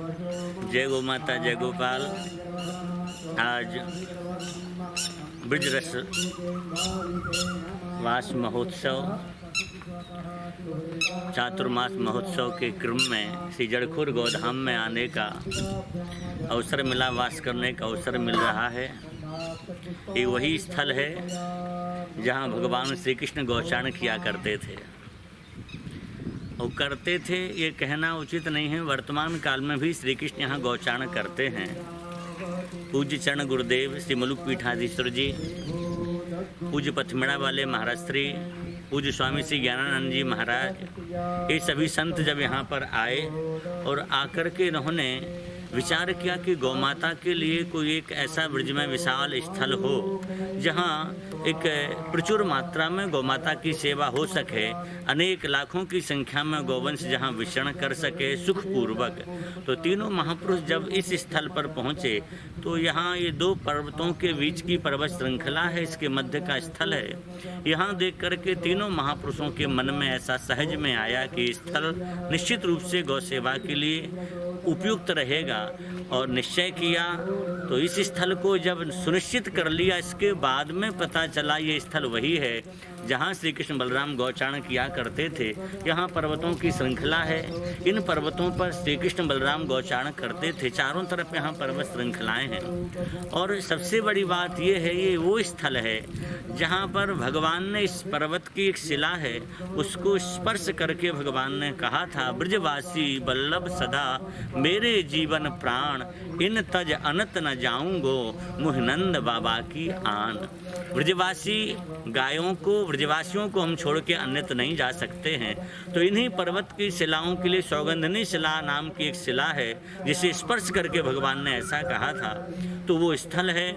जय गौ माता, जय गोपाल। आज ब्रजरस वास महोत्सव, चातुर्मास महोत्सव के क्रम में श्री जड़खुर गोधाम में आने का अवसर मिला, वास करने का अवसर मिल रहा है। ये वही स्थल है जहाँ भगवान श्री कृष्ण गौचारण किया करते थे। और करते थे ये कहना उचित नहीं है, वर्तमान काल में भी श्री कृष्ण यहाँ गौचारण करते हैं। पूज्य चरण गुरुदेव श्री मुलुक पीठाधीश्वर जी, पूज्य पथमेड़ा वाले महाराज श्री, पूज्य स्वामी श्री ज्ञानानंद जी महाराज, ये सभी संत जब यहाँ पर आए और आकर के इन्होंने विचार किया कि गौ माता के लिए कोई एक ऐसा ब्रज में विशाल स्थल हो जहाँ एक प्रचुर मात्रा में गौ माता की सेवा हो सके, अनेक लाखों की संख्या में गौवंश जहाँ विचरण कर सके सुखपूर्वक। तो तीनों महापुरुष जब इस स्थल पर पहुँचे तो यहाँ ये दो पर्वतों के बीच की पर्वत श्रृंखला है, इसके मध्य का स्थल है। यहाँ देख करके तीनों महापुरुषों के मन में ऐसा सहज में आया कि स्थल निश्चित रूप से गौ सेवा के लिए उपयुक्त रहेगा, और निश्चय किया। तो इस स्थल को जब सुनिश्चित कर लिया, इसके बाद में पता चला ये स्थल वही है जहाँ श्री कृष्ण बलराम गौचारण किया करते थे। यहाँ पर्वतों की श्रृंखला है, इन पर्वतों पर श्री कृष्ण बलराम गौचारण करते थे। चारों तरफ यहाँ पर्वत श्रृंखलाएं हैं, और सबसे बड़ी बात ये है, ये वो स्थल है जहाँ पर भगवान ने इस पर्वत की एक शिला है, उसको स्पर्श करके भगवान ने कहा था, ब्रजवासी बल्लभ सदा मेरे जीवन प्राण, इन तज अनत न जाऊंगो मुहनंद बाबा की आन। ब्रजवासी गायों को, ब्रजवासियों को हम छोड़ के अन्यत्र नहीं जा सकते हैं। तो इन्हीं पर्वत की शिलाओं के लिए सौगंधनी शिला नाम की एक शिला है, जिसे स्पर्श करके भगवान ने ऐसा कहा था। तो वो स्थल है,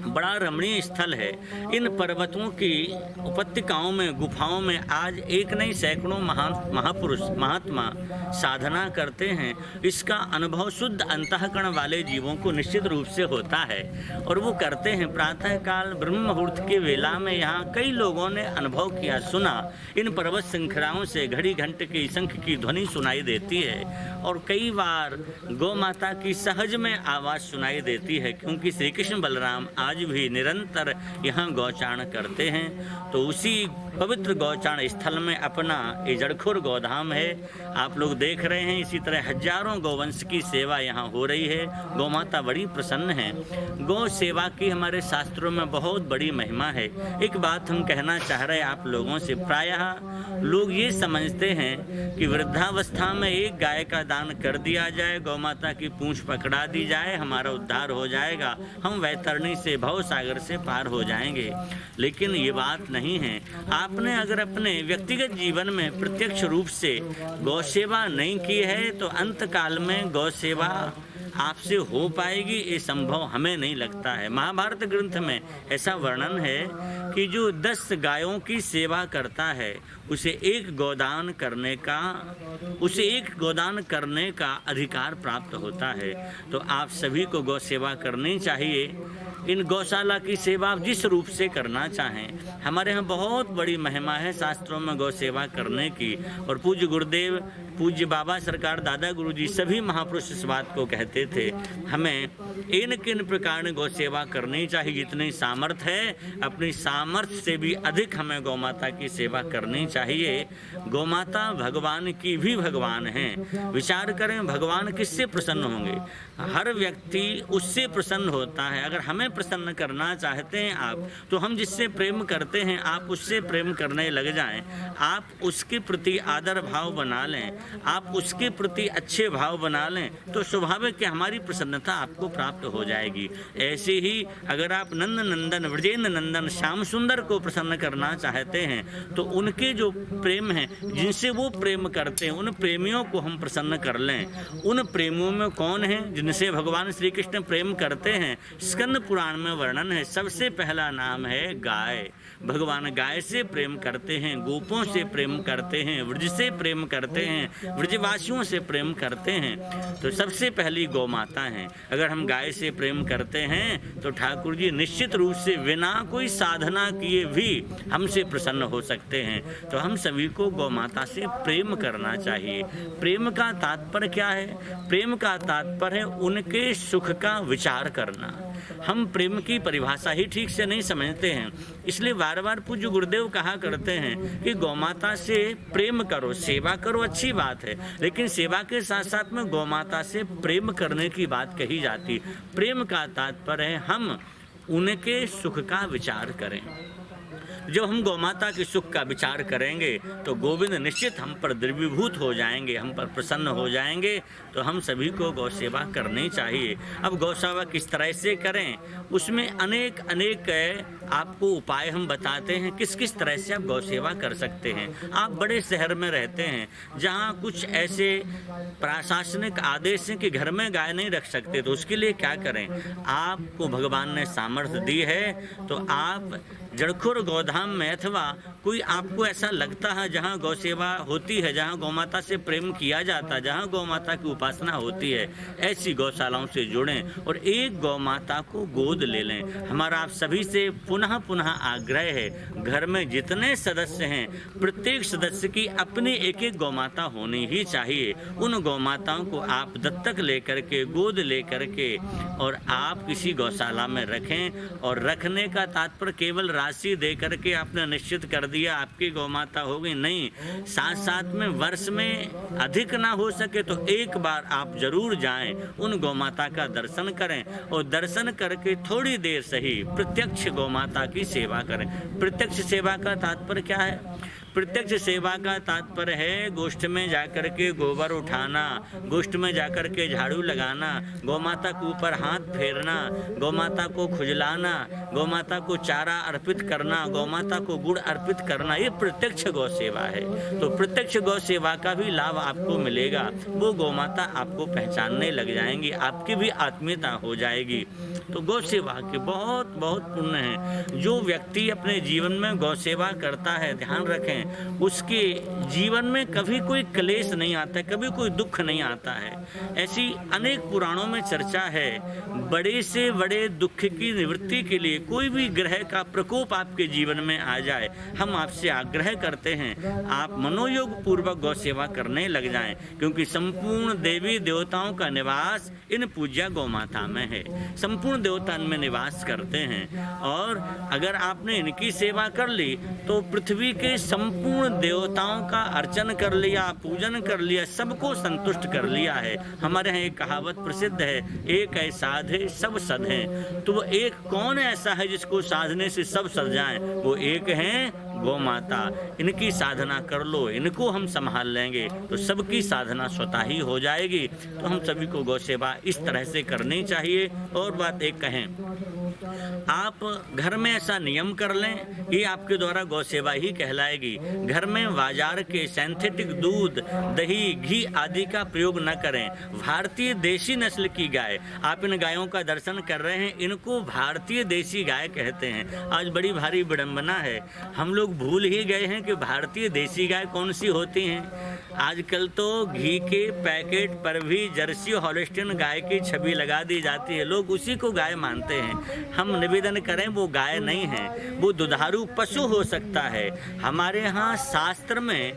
बड़ा रमणीय स्थल है। इन पर्वतों की उपत्यकाओं में, गुफाओं में आज एक नहीं सैकड़ों महापुरुष महात्मा साधना करते हैं। इसका अनुभव शुद्ध अंतःकरण वाले जीवों को निश्चित रूप से होता है, और वो करते हैं। प्रातःकाल ब्रह्म मुहूर्त के वेला में यहाँ कई लोगों ने अनुभव किया, सुना। इन पर्वत श्रृंखलाओं से घड़ी घंटे की शंख की ध्वनि सुनाई देती है, और कई बार गौ माता की सहज में आवाज़ सुनाई देती है, क्योंकि श्री कृष्ण बलराम आज भी निरंतर यहाँ गौचारण करते हैं। तो उसी पवित्र गौचारण स्थल में अपना ये जड़खुर गोधाम है, आप लोग देख रहे हैं। इसी तरह हजारों गौवंश की सेवा यहाँ हो रही है। गौ माता बड़ी प्रसन्न है। गौ सेवा की हमारे शास्त्रों में बहुत बड़ी महिमा है। एक बात हम कहना चाह रहे हैं आप लोगों से, प्रायः लोग ये समझते हैं कि वृद्धावस्था में एक गाय का दान कर दिया जाए, गौ माता की पूंछ पकड़ा दी जाए, हमारा उद्धार हो जाएगा, हम वैतरणी से भव सागर से पार हो जाएंगे। लेकिन ये बात नहीं है। आपने अगर अपने व्यक्तिगत जीवन में प्रत्यक्ष रूप से गौ सेवा नहीं की है तो अंत काल में गौ सेवा आपसे हो पाएगी, ये संभव हमें नहीं लगता है। महाभारत ग्रंथ में ऐसा वर्णन है कि जो 10 गायों की सेवा करता है उसे एक गोदान करने का अधिकार प्राप्त होता है। तो आप सभी को गौ सेवा करनी चाहिए। इन गौशाला की सेवा आप जिस रूप से करना चाहें, हमारे यहाँ बहुत बड़ी महिमा है शास्त्रों में गौ सेवा करने की। और पूज्य गुरुदेव, पूज्य बाबा सरकार, दादा गुरुजी, सभी महापुरुष इस बात को कहते थे, हमें इन किन प्रकार गौ सेवा करनी चाहिए। जितनी सामर्थ्य है, अपनी सामर्थ्य से भी अधिक हमें गौ माता की सेवा करनी चाहिए। गौ माता भगवान की भी भगवान हैं। विचार करें, भगवान किससे प्रसन्न होंगे? हर व्यक्ति उससे प्रसन्न होता है। अगर हमें प्रसन्न करना चाहते हैं आप, तो हम जिससे प्रेम करते हैं आप उससे प्रेम करने लग जाएं। आप उसके प्रति आदर भाव बना लें, आप उसके प्रति अच्छे भाव बना लें, तो स्वाभाविक कि हमारी प्रसन्नता आपको प्राप्त हो जाएगी। ऐसे ही अगर आप नंद नंदन, ब्रजेंद्र नंदन, श्याम सुंदर को प्रसन्न करना चाहते हैं, तो उनके जो प्रेम हैं, जिनसे वो प्रेम करते हैं, उन प्रेमियों को हम प्रसन्न कर लें। उन प्रेमियों में कौन है जिनसे भगवान श्री कृष्ण प्रेम करते हैं? स्कंद पुराण पुराण में वर्णन है। सबसे पहला नाम है गाय। भगवान गाय से प्रेम करते हैं, गोपों से प्रेम करते हैं, व्रज से प्रेम करते हैं, व्रजवासियों से प्रेम करते हैं। तो सबसे पहली गौ माता है। अगर हम गाय से प्रेम करते हैं तो ठाकुर जी निश्चित रूप से बिना कोई साधना किए भी हमसे प्रसन्न हो सकते हैं। तो हम सभी को गौ माता से प्रेम करना चाहिए। प्रेम का तात्पर्य क्या है? प्रेम का तात्पर्य है उनके सुख का विचार करना। हम प्रेम की परिभाषा ही ठीक से नहीं समझते हैं, इसलिए बार बार पूज्य गुरुदेव कहा करते हैं कि गौ माता से प्रेम करो, सेवा करो, अच्छी बात है, लेकिन सेवा के साथ साथ में गौ माता से प्रेम करने की बात कही जाती। प्रेम का तात्पर्य है हम उनके सुख का विचार करें। जब हम गौ माता के सुख का विचार करेंगे तो गोविंद निश्चित हम पर द्रवीभूत हो जाएंगे, हम पर प्रसन्न हो जाएंगे। तो हम सभी को गौ सेवा करनी चाहिए। अब गौ सेवा किस तरह से करें, उसमें अनेक आपको उपाय हम बताते हैं किस किस तरह से आप गौ सेवा कर सकते हैं। आप बड़े शहर में रहते हैं जहाँ कुछ ऐसे प्रशासनिक आदेश हैं कि घर में गाय नहीं रख सकते, तो उसके लिए क्या करें? आपको भगवान ने सामर्थ्य दी है तो आप जड़खुर गोधाम में अथवा कोई आपको ऐसा लगता है जहाँ गौ सेवा होती है, जहाँ गौ माता से प्रेम किया जाता है, जहाँ गौ माता की उपासना होती है, ऐसी गौशालाओं से जुड़ें और एक गौ माता को गोद ले लें। हमारा आप सभी से पुनः पुनः आग्रह है, घर में जितने सदस्य हैं प्रत्येक सदस्य की अपनी एक एक गौ माता होनी ही चाहिए। उन गौ माताओं को आप दत्तक लेकर के, गोद लेकर के और आप किसी गौशाला में रखें। और रखने का तात्पर्य केवल राशि दे करके आपने निश्चित कर दिया आपकी गौ माता हो गई, नहीं। साथ साथ में वर्ष में अधिक ना हो सके तो एक बार आप जरूर जाएं, उन गौ माता का दर्शन करें और दर्शन करके थोड़ी देर सही प्रत्यक्ष गौ माता की सेवा करें। प्रत्यक्ष सेवा का तात्पर्य क्या है? प्रत्यक्ष सेवा का तात्पर्य है गोष्ठ में जाकर के गोबर उठाना, गोष्ठ में जाकर के झाड़ू लगाना, गौ माता के ऊपर हाथ फेरना, गौ माता को खुजलाना, गौ माता को चारा अर्पित करना, गौ माता को गुड़ अर्पित करना, ये प्रत्यक्ष गौ सेवा है। तो प्रत्यक्ष गौ सेवा का भी लाभ आपको मिलेगा। वो गौ माता आपको पहचानने लग जाएंगी, आपकी भी आत्मीयता हो जाएगी। तो गौ सेवा के बहुत बहुत पुण्य है। जो व्यक्ति अपने जीवन में गौ सेवा करता है, ध्यान रखें, उसके जीवन में कभी कोई क्लेश नहीं आता है, कभी कोई दुख नहीं आता है। ऐसी अनेक पुराणों में चर्चा है। बड़े से बड़े दुख की निवृत्ति के लिए कोई भी ग्रह का प्रकोप आपके जीवन में आ जाए, हम आपसे आग्रह करते हैं आप मनोयोग पूर्वक गौ सेवा करने लग जाएं, क्योंकि संपूर्ण देवी देवताओं का निवास इन पूज्या गौ माता में है। संपूर्ण देवता इनमें निवास करते हैं और अगर आपने इनकी सेवा कर ली तो पृथ्वी के संपूर्ण देवताओं का अर्चन कर लिया, पूजन कर लिया, सबको संतुष्ट कर लिया है। हमारे यहाँ एक कहावत प्रसिद्ध है, एक है साधे सब सध हैं। तो वो एक कौन ऐसा है जिसको साधने से सब सध जाएं? वो एक है गौ माता। इनकी साधना कर लो, इनको हम संभाल लेंगे तो सबकी साधना स्वतः ही हो जाएगी। तो हम सभी को गौ सेवा इस तरह से करनी चाहिए। और बात एक कहें, आप घर में ऐसा नियम कर लें, ये आपके द्वारा गौ सेवा ही कहलाएगी। घर में बाजार के सिंथेटिक दूध, दही, घी आदि का प्रयोग न करें। भारतीय देशी नस्ल की गाय, आप इन गायों का दर्शन कर रहे हैं, इनको भारतीय देशी गाय कहते हैं। आज बड़ी भारी विडंबना है, हम लोग भूल ही गए हैं कि भारतीय देशी गाय कौन सी होती हैं। आजकल तो घी के पैकेट पर भी जर्सी हॉलिस्टीन गाय की छवि लगा दी जाती है, लोग उसी को गाय मानते हैं। हम निवेदन करें वो गाय नहीं है, वो दुधारू पशु हो सकता है। हमारे यहाँ शास्त्र में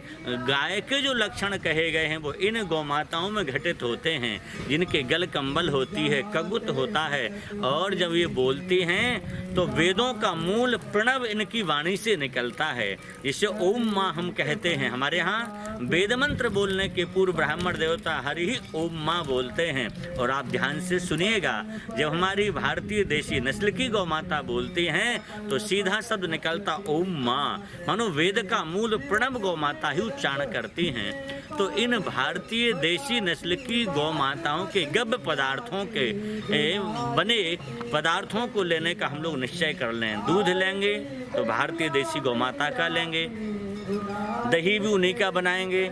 गाय के जो लक्षण कहे गए हैं वो इन गौ माताओं में घटित होते हैं, जिनके गल कंबल होती है, कगुत होता है और जब ये बोलती हैं तो वेदों का मूल प्रणव इनकी वाणी से निकलता है, जिसे ओम माँ हम कहते हैं। हमारे यहाँ वेद मंत्र बोलने के पूर्व ब्राह्मण देवता हरि ही ओम माँ बोलते हैं। और आप ध्यान से सुनिएगा, जब हमारी भारतीय देशी नस्ल की गौ माता बोलती हैं तो सीधा शब्द निकलता ओम माँ, मानो वेद का मूल प्रणव गौ माता ही उच्चारण करती हैं। तो इन भारतीय देशी नस्ल की गौ माताओं के गव्य पदार्थों के बने पदार्थों को लेने का हम लोग निश्चय कर लें। दूध लेंगे तो भारतीय देशी गौ माता का लेंगे, दही भी उन्हीं का बनाएंगे,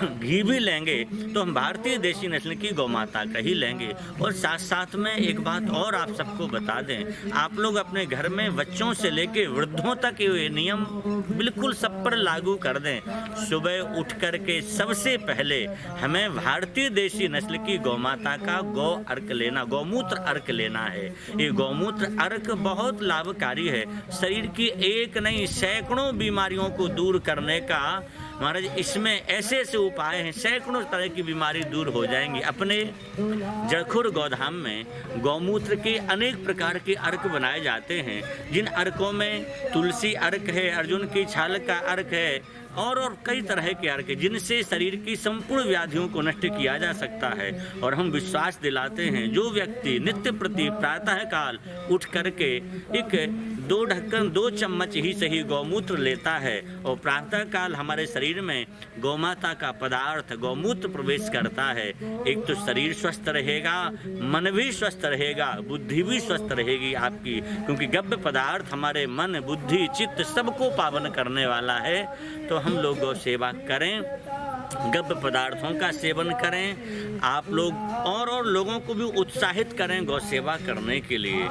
घी भी लेंगे तो हम भारतीय देशी नस्ल की गौ माता का ही लेंगे। और साथ साथ में एक बात और आप सबको बता दें, आप लोग अपने घर में बच्चों से लेके वृद्धों तक ये नियम बिल्कुल सब पर लागू कर दें। सुबह उठ कर के सबसे पहले हमें भारतीय देशी नस्ल की गौ माता का गौ अर्क लेना, गौमूत्र अर्क लेना है। ये गौमूत्र अर्क बहुत लाभकारी है, शरीर की एक नहीं सैकड़ों बीमारियों को दूर करने का महाराज इसमें ऐसे ऐसे उपाय हैं, सैकड़ों तरह की बीमारी दूर हो जाएंगी। अपने जड़खुर गौधाम में गौमूत्र के अनेक प्रकार के अर्क बनाए जाते हैं, जिन अर्कों में तुलसी अर्क है, अर्जुन की छाल का अर्क है और कई तरह के अर्क जिनसे शरीर की संपूर्ण व्याधियों को नष्ट किया जा सकता है। और हम विश्वास दिलाते हैं, जो व्यक्ति नित्य प्रति प्रातः काल उठ करके एक 2 ढक्कन 2 चम्मच ही सही गौमूत्र लेता है और प्रातः काल हमारे शरीर में गौमाता का पदार्थ गौमूत्र प्रवेश करता है, एक तो शरीर स्वस्थ रहेगा, मन भी स्वस्थ रहेगा, बुद्धि भी स्वस्थ रहेगी आपकी, क्योंकि गव्य पदार्थ हमारे मन बुद्धि चित्त सबको पावन करने वाला है। तो हम लोग गौ सेवा करें, गव्य पदार्थों का सेवन करें, आप लोग और लोगों को भी उत्साहित करें गौ सेवा करने के लिए।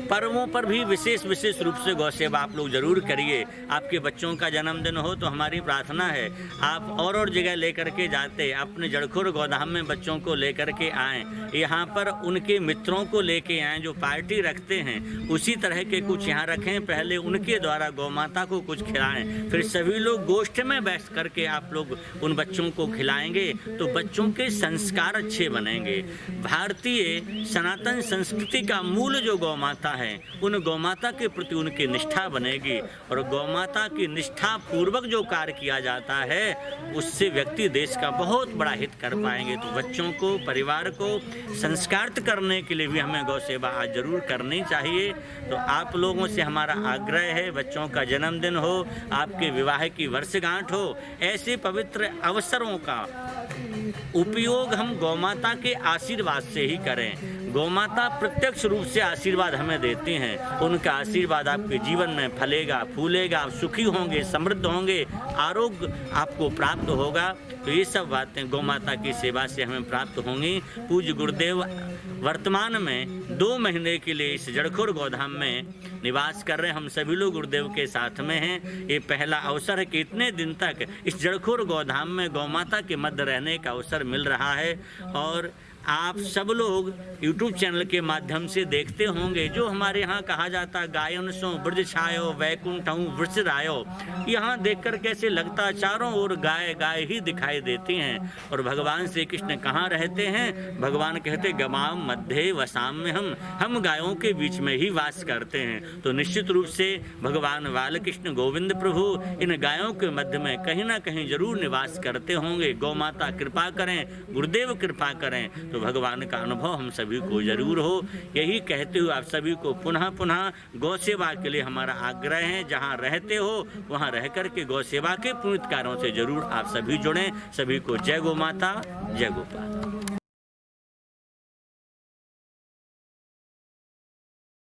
पर्वों पर भी विशेष रूप से गौ सेवा आप लोग जरूर करिए। आपके बच्चों का जन्मदिन हो तो हमारी प्रार्थना है आप और जगह लेकर के जाते, अपने जड़खुर गौधाम में बच्चों को लेकर के आएँ, यहाँ पर उनके मित्रों को लेके आएँ जो पार्टी रखते हैं, उसी तरह के कुछ यहाँ रखें, पहले उनके द्वारा गौ माता को कुछ खिलाएं, फिर सभी लोग गोष्ठ में बैठ करके आप लोग उन बच्चों को खिलाएंगे तो बच्चों के संस्कार अच्छे बनेंगे। भारतीय सनातन संस्कृति का मूल जो गौ माता है, उन गौमाता के प्रति उनकी निष्ठा बनेगी और गौमाता की निष्ठा पूर्वक जो कार्य किया जाता है उससे व्यक्ति देश का बहुत बड़ा हित कर पाएंगे। तो बच्चों को, परिवार को संस्कारित करने के लिए भी हमें गौ सेवा आज जरूर करनी चाहिए। तो आप लोगों से हमारा आग्रह है, बच्चों का जन्मदिन हो, आपके विवाह की वर्षगांठ हो, ऐसे पवित्र अवसरों का उपयोग हम गौमाता के आशीर्वाद से ही करें। गौमाता प्रत्यक्ष रूप से आशीर्वाद हमें देती हैं, उनका आशीर्वाद आपके जीवन में फलेगा, फूलेगा, आप सुखी होंगे, समृद्ध होंगे, आरोग्य आपको प्राप्त होगा। तो ये सब बातें गौमाता की सेवा से हमें प्राप्त होंगी। पूज्य गुरुदेव वर्तमान में 2 महीने के लिए इस जड़खुर गौधाम में निवास कर रहे हैं, हम सभी लोग गुरुदेव के साथ में हैं। ये पहला अवसर है कि इतने दिन तक इस जड़खुर गौधाम में गौमाता के मध्य रहने का अवसर मिल रहा है। और आप सब लोग YouTube चैनल के माध्यम से देखते होंगे, जो हमारे यहाँ कहा जाता गायन सो ब्रज छायो वैकुंठहूँ वृष रायो, यहाँ देखकर कैसे लगता चारों ओर गाय गाय ही दिखाई देती हैं। और भगवान श्री कृष्ण कहाँ रहते हैं? भगवान कहते गमाम मध्य वसाम में हम गायों के बीच में ही वास करते हैं। तो निश्चित रूप से भगवान बाल कृष्ण गोविंद प्रभु इन गायों के मध्य में कहीं ना कहीं जरूर निवास करते होंगे। गौ माता कृपा करें, गुरुदेव कृपा करें, तो भगवान का अनुभव हम सभी को जरूर हो। यही कहते हुए आप सभी को पुनः गौ सेवा के लिए हमारा आग्रह है, जहाँ रहते हो वहाँ रह कर के गौ सेवा के पुण्य कार्यों से जरूर आप सभी जुड़ें। सभी को जय गौ माता, जय गोपाल।